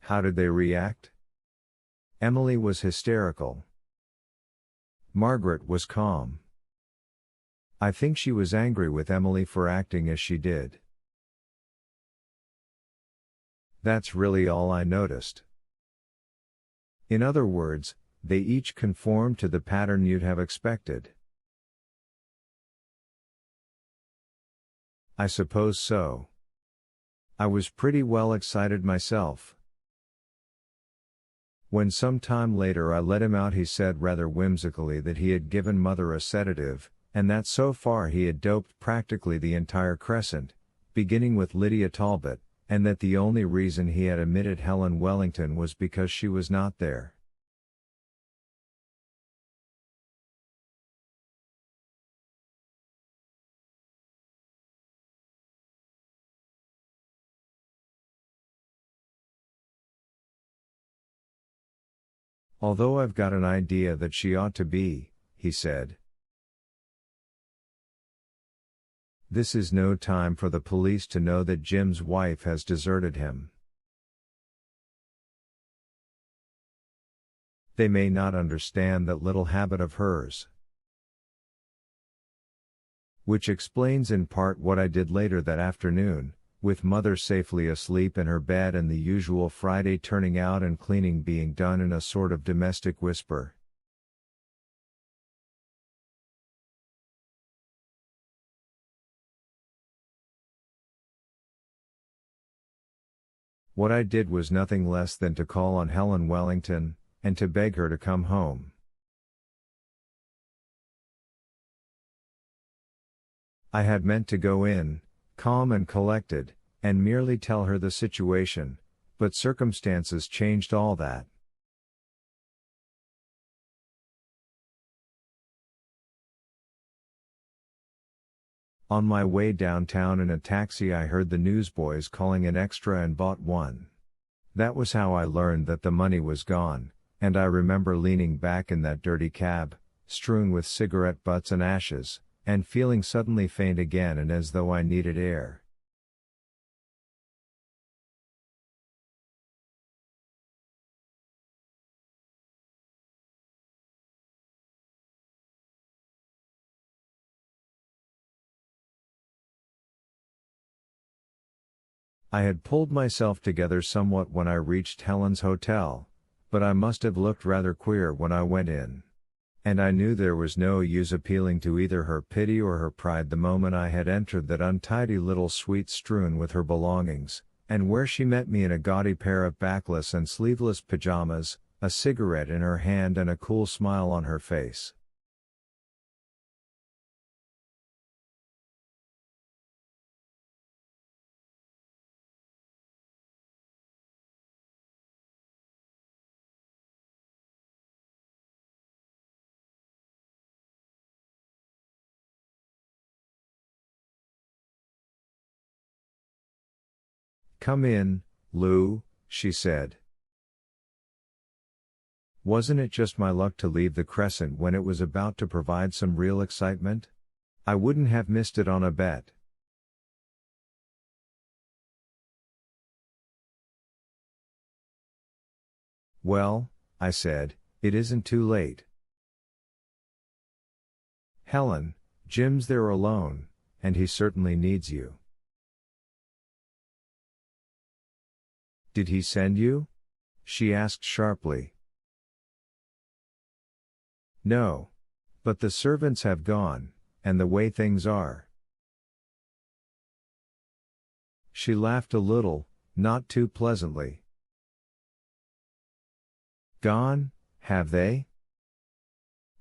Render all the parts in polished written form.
How did they react? Emily was hysterical. Margaret was calm. I think she was angry with Emily for acting as she did. That's really all I noticed. In other words, they each conformed to the pattern you'd have expected. I suppose so. I was pretty well excited myself. When some time later I let him out, he said rather whimsically that he had given Mother a sedative, and that so far he had doped practically the entire Crescent, beginning with Lydia Talbot, and that the only reason he had omitted Helen Wellington was because she was not there. Although I've got an idea that she ought to be, he said. This is no time for the police to know that Jim's wife has deserted him. They may not understand that little habit of hers. Which explains in part what I did later that afternoon, with Mother safely asleep in her bed and the usual Friday turning out and cleaning being done in a sort of domestic whisper. What I did was nothing less than to call on Helen Wellington, and to beg her to come home. I had meant to go in, calm and collected, and merely tell her the situation, but circumstances changed all that. On my way downtown in a taxi I heard the newsboys calling an extra and bought one. That was how I learned that the money was gone, and I remember leaning back in that dirty cab, strewn with cigarette butts and ashes, and feeling suddenly faint again and as though I needed air. I had pulled myself together somewhat when I reached Helen's hotel, but I must have looked rather queer when I went in. And I knew there was no use appealing to either her pity or her pride the moment I had entered that untidy little suite strewn with her belongings, and where she met me in a gaudy pair of backless and sleeveless pajamas, a cigarette in her hand and a cool smile on her face. "Come in, Lou," she said. Wasn't it just my luck to leave the Crescent when it was about to provide some real excitement? I wouldn't have missed it on a bet. "Well," I said, "it isn't too late." "Helen, Jim's there alone, and he certainly needs you." "Did he send you?" she asked sharply. "No. But the servants have gone, and the way things are." She laughed a little, not too pleasantly. "Gone, have they?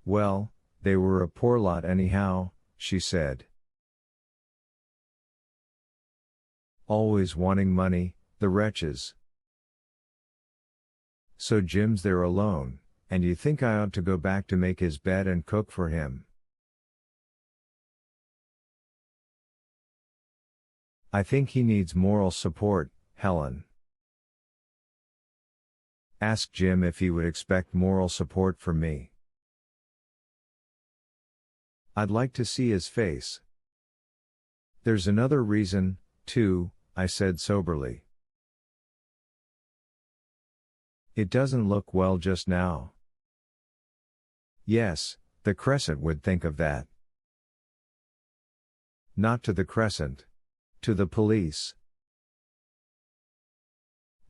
Well, they were a poor lot anyhow," she said. "Always wanting money, the wretches. So Jim's there alone, and you think I ought to go back to make his bed and cook for him?" "I think he needs moral support, Helen." "Ask Jim if he would expect moral support from me." "I'd like to see his face." "There's another reason, too," I said soberly. It doesn't look well just now. Yes, the Crescent would think of that. Not to the Crescent. To the police.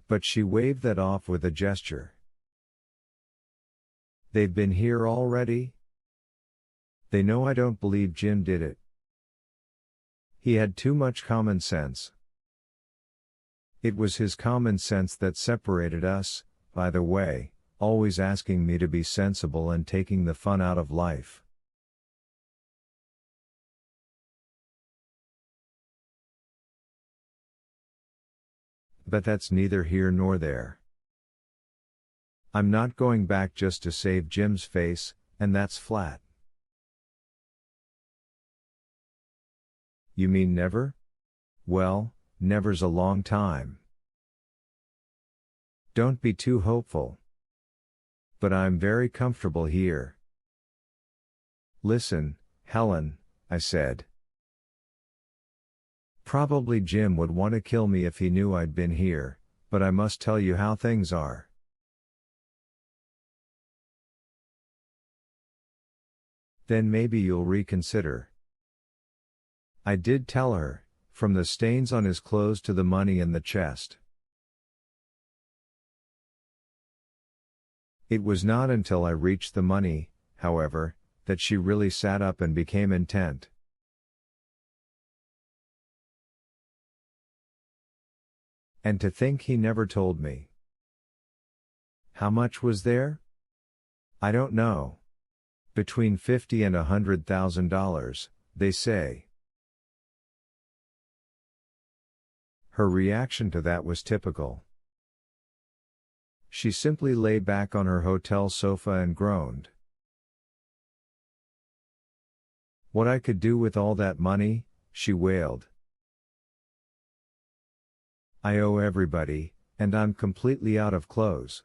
But she waved that off with a gesture. They've been here already? They know I don't believe Jim did it. He had too much common sense. It was his common sense that separated us, by the way, always asking me to be sensible and taking the fun out of life. But that's neither here nor there. I'm not going back just to save Jim's face, and that's flat. You mean never? Well, never's a long time. Don't be too hopeful. But I'm very comfortable here. Listen, Helen, I said. Probably Jim would want to kill me if he knew I'd been here, but I must tell you how things are. Then maybe you'll reconsider. I did tell her, from the stains on his clothes to the money in the chest. It was not until I reached the money, however, that she really sat up and became intent. And to think he never told me. How much was there? I don't know. Between $50,000 and $100,000, they say. Her reaction to that was typical. She simply lay back on her hotel sofa and groaned. What I could do with all that money, she wailed. I owe everybody, and I'm completely out of clothes.